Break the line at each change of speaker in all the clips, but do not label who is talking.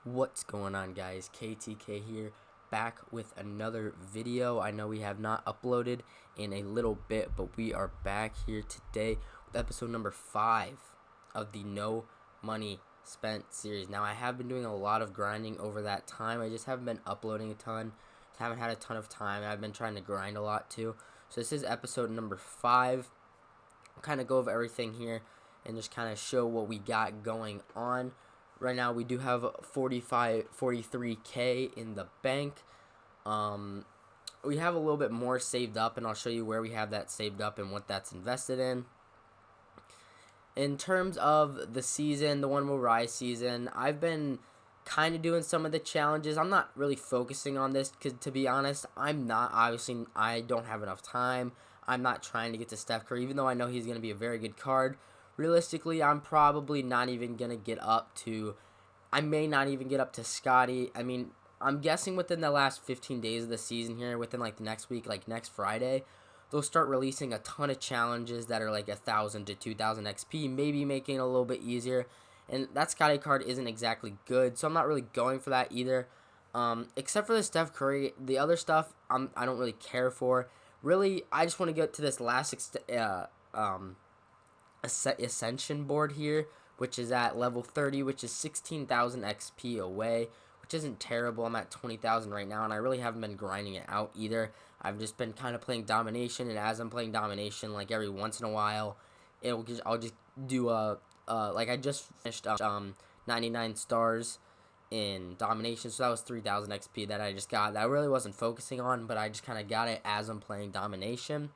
What's going on, guys? KTK here, back with another video. I know we have not uploaded in a little bit, but we are back here today with episode number 5 of the No Money Spent series. Now, I have been doing a lot of grinding over that time. I just haven't been uploading a ton. Just haven't had a ton of time. I've been trying to grind a lot too. So this is episode number 5. I'll kind of go over everything here and just kind of show what we got going on. Right now, we do have 43K in the bank. We have a little bit more saved up, and I'll show you where we have that saved up and what that's invested in. In terms of the season, the One Will Rise season, I've been kind of doing some of the challenges. I'm not really focusing on this because, to be honest, I'm not. Obviously, I don't have enough time. I'm not trying to get to Steph Curry, even though I know he's going to be a very good card. Realistically, I'm probably not even going to get up to, I may not even get up to Scotty. I mean, I'm guessing within the last 15 days of the season here, within like the next week, like next Friday, they'll start releasing a ton of challenges that are like 1,000 to 2,000 XP, maybe making it a little bit easier. And that Scotty card isn't exactly good, so I'm not really going for that either. Except for the Steph Curry, the other stuff I don't really care for. Really, I just want to get to this last Ascension board here, which is at level 30, which is 16,000 XP away, which isn't terrible. I'm at 20,000 right now, and I really haven't been grinding it out either. I've just been kind of playing Domination, and as I'm playing Domination, like every once in a while, I'll just do like I just finished 99 stars in Domination, so that was 3,000 XP that I just got that I really wasn't focusing on, but I just kind of got it as I'm playing Domination.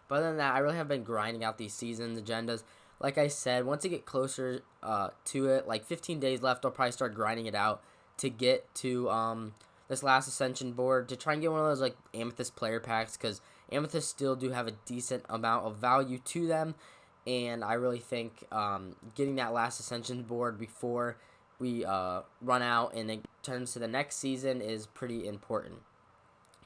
But other than that, I really have been grinding out these seasons agendas. Like I said, once I get closer to it, like 15 days left, I'll probably start grinding it out to get to this last Ascension board to try and get one of those like Amethyst player packs, because Amethyst still do have a decent amount of value to them, and I really think getting that last Ascension board before we run out and it turns to the next season is pretty important.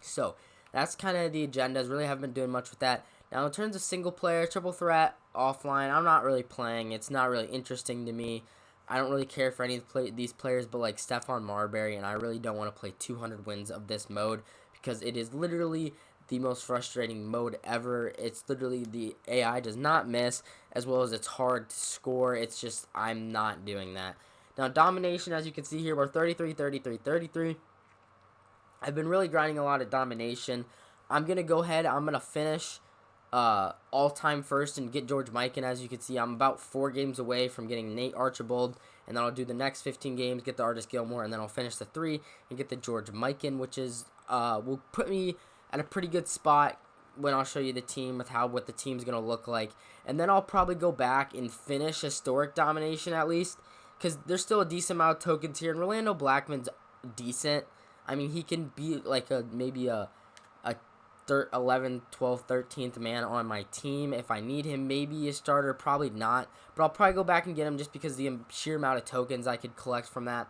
So that's kind of the agendas. Really haven't been doing much with that. Now, in terms of single player, triple threat, offline, I'm not really playing. It's not really interesting to me. I don't really care for any of these players but like Stephon Marbury, and I really don't want to play 200 wins of this mode because it is literally the most frustrating mode ever. It's literally the AI does not miss, as well as it's hard to score. It's just, I'm not doing that. Now, Domination, as you can see here, we're 33, 33, 33. I've been really grinding a lot of Domination. I'm going to go ahead, I'm going to finish all-time first and get George Mikan. As you can see, I'm about 4 games away from getting Nate Archibald, and then I'll do the next 15 games, get the Artist Gilmore, and then I'll finish the 3 and get the George Mikan, which is will put me at a pretty good spot when I'll show you the team with what the team's going to look like. And then I'll probably go back and finish Historic Domination at least, because there's still a decent amount of tokens here, and Rolando Blackman's decent. I mean, he can be like maybe a 11th, 12th, 13th man on my team. If I need him, maybe a starter, probably not. But I'll probably go back and get him just because the sheer amount of tokens I could collect from that.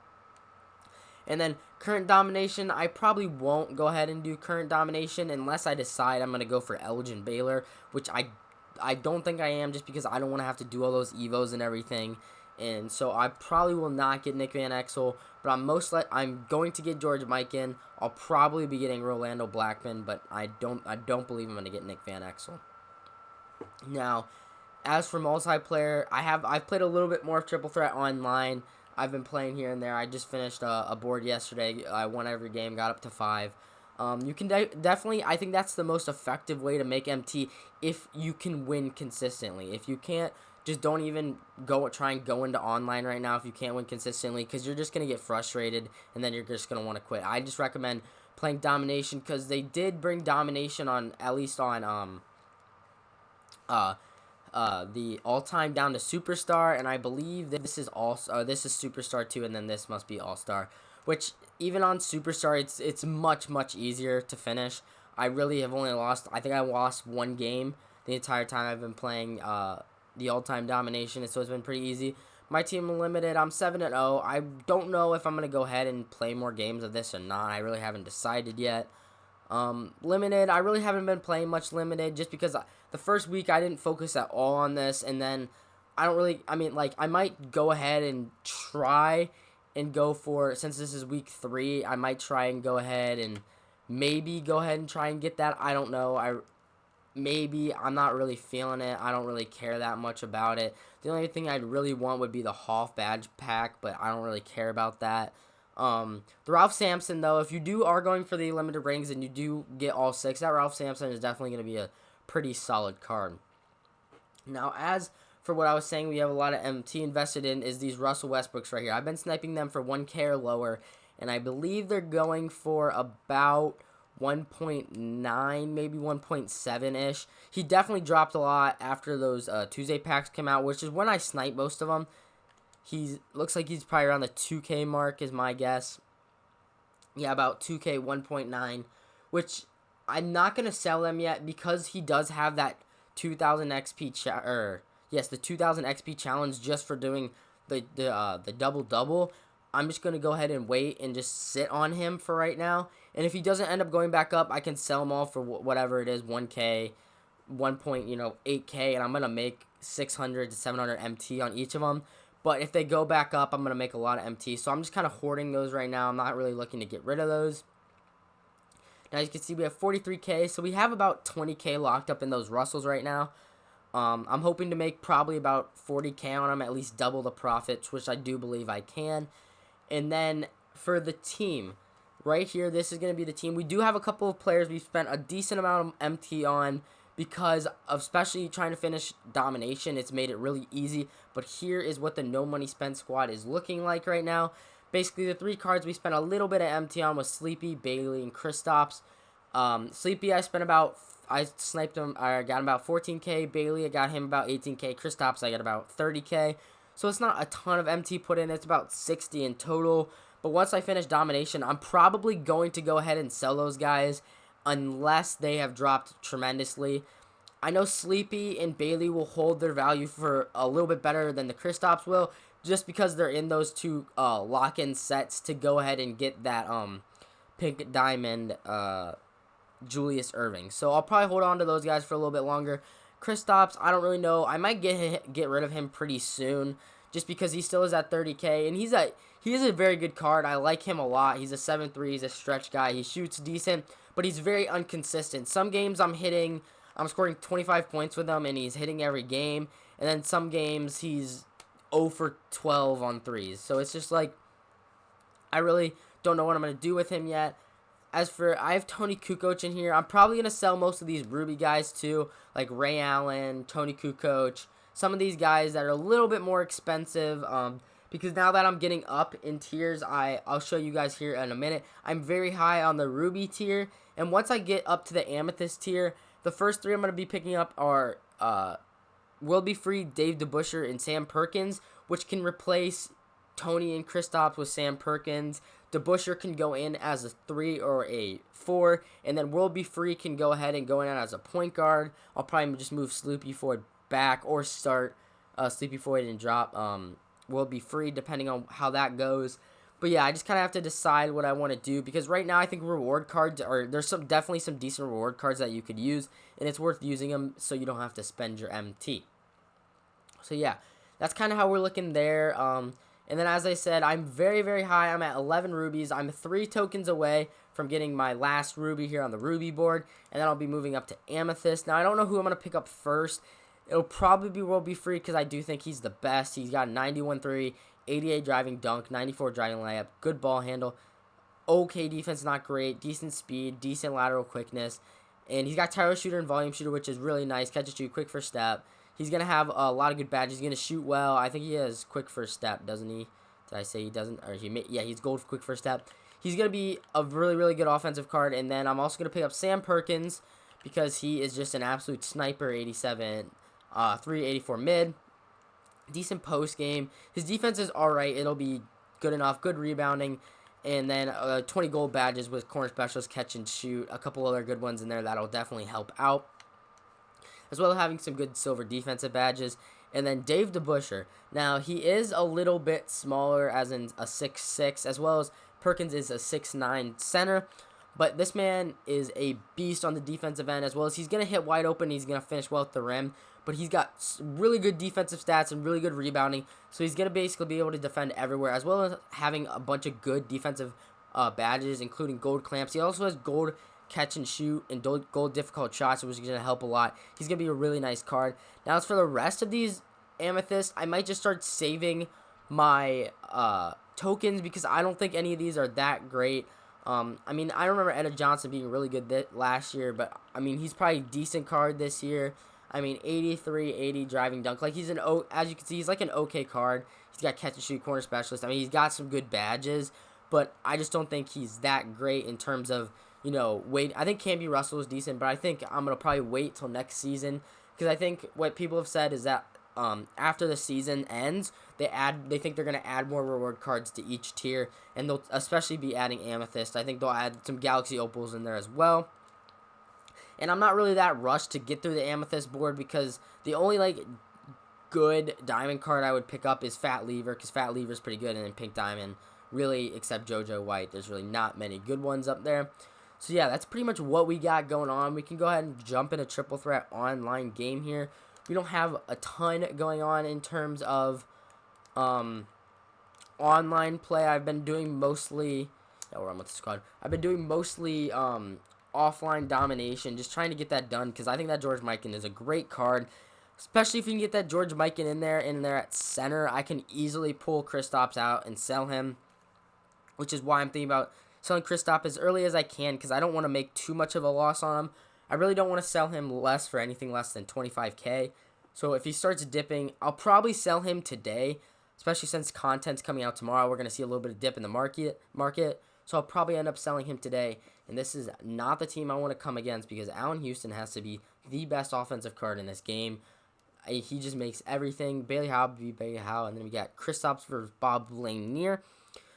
And then current domination, I probably won't go ahead and do current domination unless I decide I'm going to go for Elgin Baylor, which I don't think I am, just because I don't want to have to do all those Evos and everything. And so I probably will not get Nick Van Exel, but I'm going to get George Mikan. I'll probably be getting Rolando Blackman, but I don't believe I'm going to get Nick Van Exel. Now, as for multiplayer, I've played a little bit more of Triple Threat online. I've been playing here and there. I just finished a board yesterday. I won every game, got up to 5. You can definitely, I think that's the most effective way to make MT if you can win consistently. If you can't, just don't even try and go into online right now if you can't win consistently, because you're just going to get frustrated and then you're just going to want to quit. I just recommend playing Domination, because they did bring Domination on, at least on the all-time down to Superstar, and I believe this is this is Superstar 2, and then this must be All-Star, which even on Superstar it's much easier to finish. I really have only lost, I think I lost 1 game the entire time I've been playing the all-time Domination, so it's been pretty easy. My team limited, I'm 7-0. I don't know if I'm going to go ahead and play more games of this or not. I really haven't decided yet. Limited, I really haven't been playing much Limited, just because the first week I didn't focus at all on this, and then I might go ahead and try and go for, since this is week 3, I might try and go ahead and maybe go ahead and try and get that. I don't know. I'm not really feeling it. I don't really care that much about it. The only thing I'd really want would be the Hoff badge pack, but I don't really care about that. The Ralph Sampson, though, if you are going for the limited rings and you do get all 6, that Ralph Sampson is definitely going to be a pretty solid card. Now, as for what I was saying, we have a lot of MT invested in is these Russell Westbrooks right here. I've been sniping them for 1K or lower, and I believe they're going for about 1.9, maybe 1.7-ish. He definitely dropped a lot after those Tuesday packs came out, which is when I snipe most of them. Looks like he's probably around the 2K mark is my guess. Yeah, about 2K, 1.9, which I'm not going to sell them yet because he does have that 2000 XP the 2000 XP challenge just for doing the double-double. I'm just going to go ahead and wait and just sit on him for right now. And if he doesn't end up going back up, I can sell them all for whatever it is, 1K, 1.8K, and I'm going to make 600 to 700 MT on each of them. But if they go back up, I'm going to make a lot of MT. So I'm just kind of hoarding those right now. I'm not really looking to get rid of those. Now, as you can see, we have 43K. So we have about 20K locked up in those Russells right now. I'm hoping to make probably about 40K on them, at least double the profits, which I do believe I can. And then for the team, right here, this is going to be the team. We do have a couple of players we've spent a decent amount of MT on because of especially trying to finish Domination. It's made it really easy. But here is what the no money spent squad is looking like right now. Basically, the 3 cards we spent a little bit of MT on was Sleepy, Bailey, and Kristaps. Sleepy, I sniped him. I got him about 14K. Bailey, I got him about 18K. Kristaps, I got about 30K. So it's not a ton of MT put in. It's about 60 in total. But once I finish Domination, I'm probably going to go ahead and sell those guys unless they have dropped tremendously. I know Sleepy and Bailey will hold their value for a little bit better than the Kristaps will, just because they're in those 2 lock-in sets to go ahead and get that pink diamond Julius Erving. So I'll probably hold on to those guys for a little bit longer. Kristaps, I don't really know. I might get rid of him pretty soon just because he still is at 30K, and he is a very good card. I like him a lot. He's a 7'3", he's a stretch guy. He shoots decent, but he's very inconsistent. Some games I'm scoring 25 points with him, and he's hitting every game, and then some games he's 0 for 12 on threes. So it's just like, I really don't know what I'm going to do with him yet. I have Tony Kukoc in here. I'm probably going to sell most of these Ruby guys too, like Ray Allen, Tony Kukoc, some of these guys that are a little bit more expensive, because now that I'm getting up in tiers, I'll show you guys here in a minute. I'm very high on the Ruby tier, and once I get up to the Amethyst tier, the first 3 I'm going to be picking up are Will Be Free, Dave DeBusschere, and Sam Perkins, which can replace Tony and Kristaps with Sam Perkins. DeBusschere can go in as a 3 or a 4, and then Will Be Free can go ahead and go in as a point guard. I'll probably just move Sleepy Floyd back or start Sleepy Floyd and drop Will Be Free, depending on how that goes. But yeah, I just kind of have to decide what I want to do, because right now I think reward cards there's definitely some decent reward cards that you could use, and it's worth using them so you don't have to spend your MT. So yeah, that's kind of how we're looking there. And then, as I said, I'm very, very high. I'm at 11 rubies. I'm 3 tokens away from getting my last ruby here on the ruby board. And then I'll be moving up to amethyst. Now, I don't know who I'm going to pick up first. It'll probably be Will Be Free because I do think he's the best. He's got 91-3, 88 driving dunk, 94 driving layup, good ball handle. Okay defense, not great. Decent speed, decent lateral quickness. And he's got Tyro Shooter and Volume Shooter, which is really nice. Catch and shoot, quick first step. He's going to have a lot of good badges. He's going to shoot well. I think he has quick first step, doesn't he? Did I say he doesn't? Yeah, he's gold for quick first step. He's going to be a really, really good offensive card. And then I'm also going to pick up Sam Perkins because he is just an absolute sniper, 87, 384 mid. Decent post game. His defense is all right. It'll be good enough. Good rebounding. And then 20 gold badges with corner specialist, catch and shoot. A couple other good ones in there that'll definitely help out, as well as having some good silver defensive badges. And then Dave DeBusschere. Now, he is a little bit smaller, as in a 6'6", as well as Perkins is a 6'9" center. But this man is a beast on the defensive end, as well as he's going to hit wide open. He's going to finish well at the rim. But he's got really good defensive stats and really good rebounding. So he's going to basically be able to defend everywhere, as well as having a bunch of good defensive badges, including gold clamps. He also has gold catch and shoot and gold difficult shots, which is going to help a lot. He's going to be a really nice card. Now, as for the rest of these amethysts, I might just start saving my tokens because I don't think any of these are that great. I mean, I remember Etta Johnson being really good last year, but I mean, he's probably a decent card this year. I mean, 83, 80 driving dunk. Like, he's as you can see, he's like an okay card. He's got catch and shoot, corner specialist. I mean, he's got some good badges, but I just don't think he's that great in terms of, you know, wait. I think Camby Russell is decent, but I think I'm going to probably wait till next season because I think what people have said is that after the season ends, they think they're going to add more reward cards to each tier, and they'll especially be adding Amethyst. I think they'll add some Galaxy Opals in there as well. And I'm not really that rushed to get through the Amethyst board because the only, like, good diamond card I would pick up is Fat Lever, because Fat Lever is pretty good, and then Pink Diamond, really, except JoJo White, there's really not many good ones up there. So yeah, that's pretty much what we got going on. We can go ahead and jump in a triple threat online game here. We don't have a ton going on in terms of online play. I've been doing mostly, we're on with the squad. I've been doing mostly offline domination, just trying to get that done because I think that George Mikan is a great card, especially if you can get that George Mikan in there at center. I can easily pull Kristaps out and sell him, which is why I'm thinking about selling Kristaps as early as I can because I don't want to make too much of a loss on him. I really don't want to sell him for anything less than 25K. So if he starts dipping, I'll probably sell him today, especially since content's coming out tomorrow. We're going to see a little bit of dip in the market. So I'll probably end up selling him today. And this is not the team I want to come against because Allen Houston has to be the best offensive card in this game. He just makes everything. Bailey Howe be Bailey Howe. And then we got Kristaps versus Bob Lanier.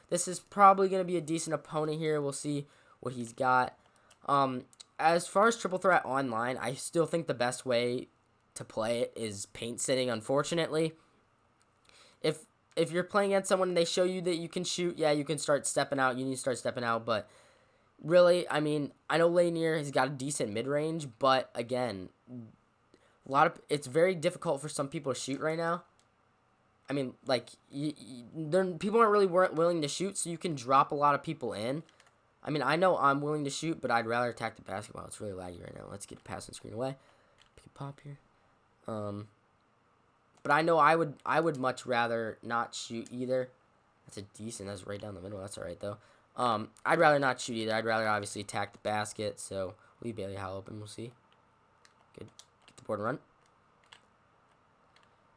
This is probably going to be a decent opponent here. We'll see what he's got. As far as triple threat online, I still think the best way to play it is paint sitting, unfortunately. If you're playing against someone and they show you that you can shoot, yeah, you can start stepping out. You need to start stepping out, but really, I mean, I know Lanier has got a decent mid-range, but again, it's very difficult for some people to shoot right now. I mean, like, people aren't really willing to shoot, so you can drop a lot of people in. I mean, I know I'm willing to shoot, but I'd rather attack the basketball. It's really laggy right now. Let's get the passing screen away. Pick a pop here. But I know I would much rather not shoot either. That's right down the middle. That's all right, though. I'd rather not shoot either. I'd rather obviously attack the basket, so leave Bailey Howell open. We'll see. Good. Get the board and run.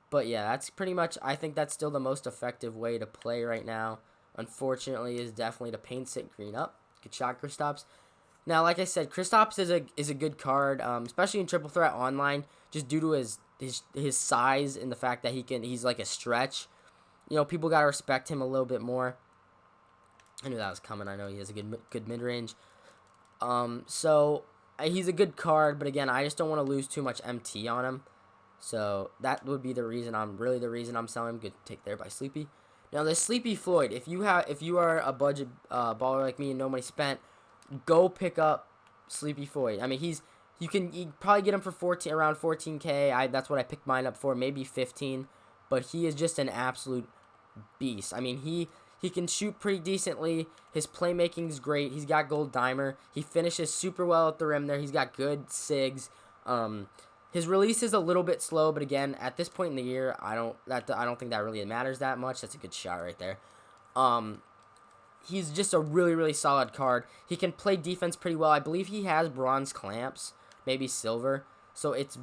But yeah, that's pretty much, I think that's still the most effective way to play right now. Unfortunately, is definitely to paint sit green up. Good shot, Kristaps. Now, like I said, Kristaps is a good card, especially in triple threat online, just due to his size and the fact that he's like a stretch. You know, people gotta respect him a little bit more. I knew that was coming. I know he has a good mid range. So he's a good card, but again, I just don't want to lose too much MT on him. So that would be the reason I'm selling him. Good take there by Sleepy. Now the Sleepy Floyd, if you are a budget baller like me and no money spent, go pick up Sleepy Floyd. I mean, you probably get him for around 14K. That's what I picked mine up for, maybe 15. But he is just an absolute beast. I mean, he can shoot pretty decently. His playmaking is great. He's got gold dimer. He finishes super well at the rim there. He's got good sigs. His release is a little bit slow, but again, at this point in the year, I don't think that really matters that much. That's a good shot right there. He's just a really, really solid card. He can play defense pretty well. I believe he has bronze clamps, maybe silver. So it's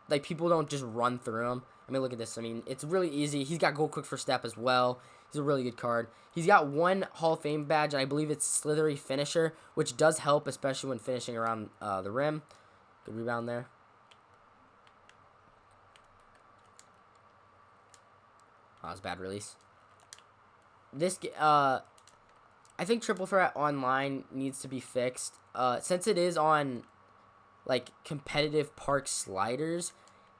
like people don't just run through him. I mean, look at this. I mean, it's really easy. He's got gold quick for step as well. He's a really good card. He's got one Hall of Fame badge, and I believe it's Slithery Finisher, which does help, especially when finishing around the rim. Good rebound there. Oh, that was a bad release. I think triple threat online needs to be fixed. Since it is on, like, competitive park sliders,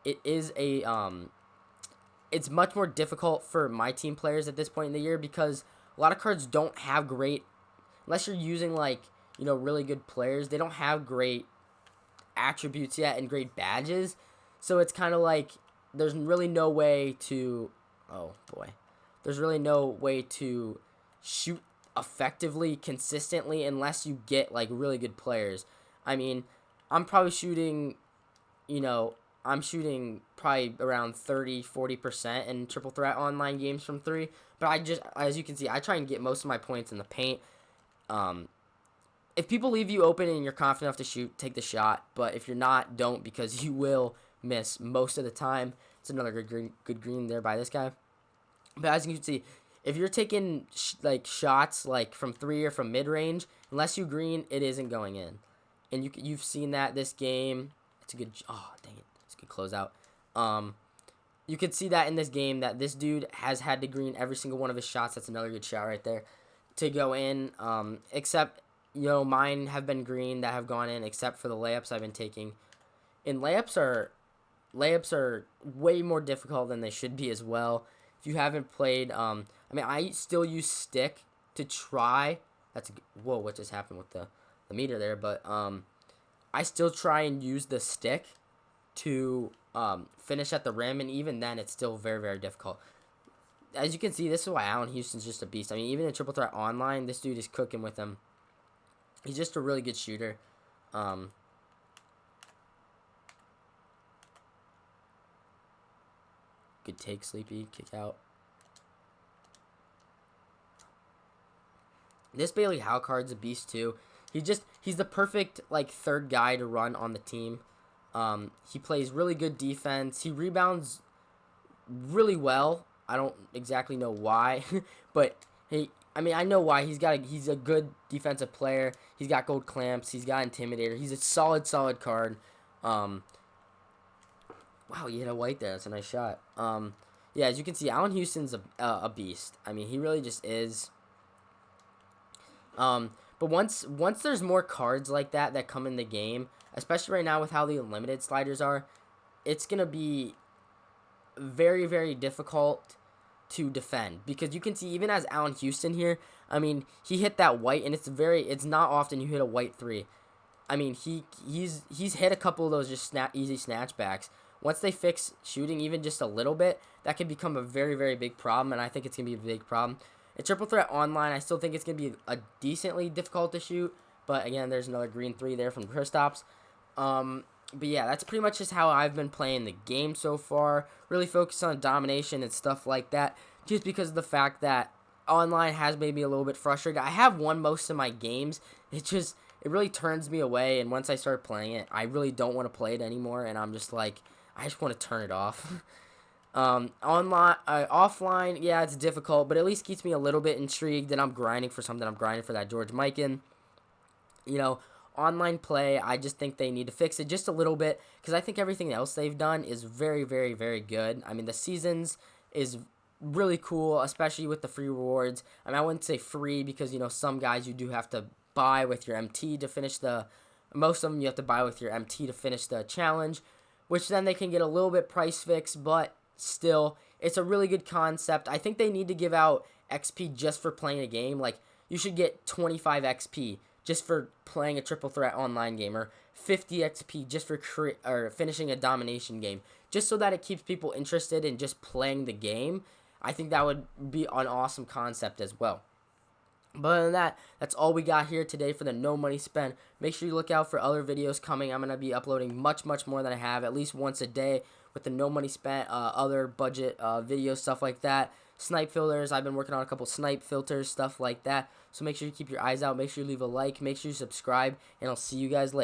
it is it's much more difficult for my team players at this point in the year because a lot of cards don't have great, unless you're using, like, really good players, they don't have great attributes yet and great badges. So it's kind of like there's really no way to, oh boy, there's really no way to shoot effectively, consistently, unless you get like really good players. I mean, I'm probably shooting, you know, I'm shooting probably around 30-40% in triple threat online games from three. But as you can see, I try and get most of my points in the paint. If people leave you open and you're confident enough to shoot, take the shot. But if you're not, don't, because you will miss most of the time. It's another good green there by this guy. But as you can see, if you're taking shots like from three or from mid range, unless you green, it isn't going in. And you've seen that this game. It's a good. Oh dang it! It's a good closeout. You can see that in this game that this dude has had to green every single one of his shots. That's another good shot right there to go in. Except mine have been green that have gone in, except for the layups I've been taking. And layups are way more difficult than they should be as well. If you haven't played, I still use stick to try. Whoa, what just happened with the meter there? But I still try and use the stick to finish at the rim, and even then, it's still very, very difficult. As you can see, this is why Allen Houston's just a beast. I mean, even in triple threat online, this dude is cooking with him. He's just a really good shooter. Good take, Sleepy. Kick out. This Bailey Howe card's a beast, too. He's the perfect, third guy to run on the team. He plays really good defense. He rebounds really well. I don't exactly know why, but I know why. He's a good defensive player. He's got gold clamps. He's got intimidator. He's a solid card. Wow, you hit a white there. That's a nice shot. Yeah, as you can see, Allen Houston's a beast. I mean, he really just is. But once there's more cards like that come in the game, especially right now with how the unlimited sliders are, it's gonna be very, very difficult to defend, because you can see even as Allen Houston here, I mean, he hit that white, and it's not often you hit a white three. I mean, he's hit a couple of those just easy snatchbacks. Once they fix shooting even just a little bit, that can become a very, very big problem, and I think it's going to be a big problem. In triple threat online, I still think it's going to be a decently difficult to shoot, but again, there's another green three there from Kristaps. But yeah, that's pretty much just how I've been playing the game so far. Really focused on domination and stuff like that, just because of the fact that online has made me a little bit frustrated. I have won most of my games. It really turns me away, and once I start playing it, I really don't want to play it anymore, and I'm just like, I just want to turn it off. Offline, yeah, it's difficult, but at least keeps me a little bit intrigued, and I'm grinding for something. I'm grinding for that George Mikan. Online play, I just think they need to fix it just a little bit, because I think everything else they've done is very, very, very good. I mean, the seasons is really cool, especially with the free rewards. I mean, I wouldn't say free, because, some guys you do have to buy with your MT to finish most of them you have to buy with your MT to finish the challenge, which then they can get a little bit price fixed, but still, it's a really good concept. I think they need to give out XP just for playing a game. Like, you should get 25 XP just for playing a triple threat online game, or 50 XP just for finishing a domination game, just so that it keeps people interested in just playing the game. I think that would be an awesome concept as well. But other than that, that's all we got here today for the No Money Spent. Make sure you look out for other videos coming. I'm going to be uploading much, much more than I have, at least once a day, with the No Money Spent, other budget videos, stuff like that. Snipe filters, I've been working on a couple snipe filters, stuff like that. So make sure you keep your eyes out, make sure you leave a like, make sure you subscribe, and I'll see you guys later.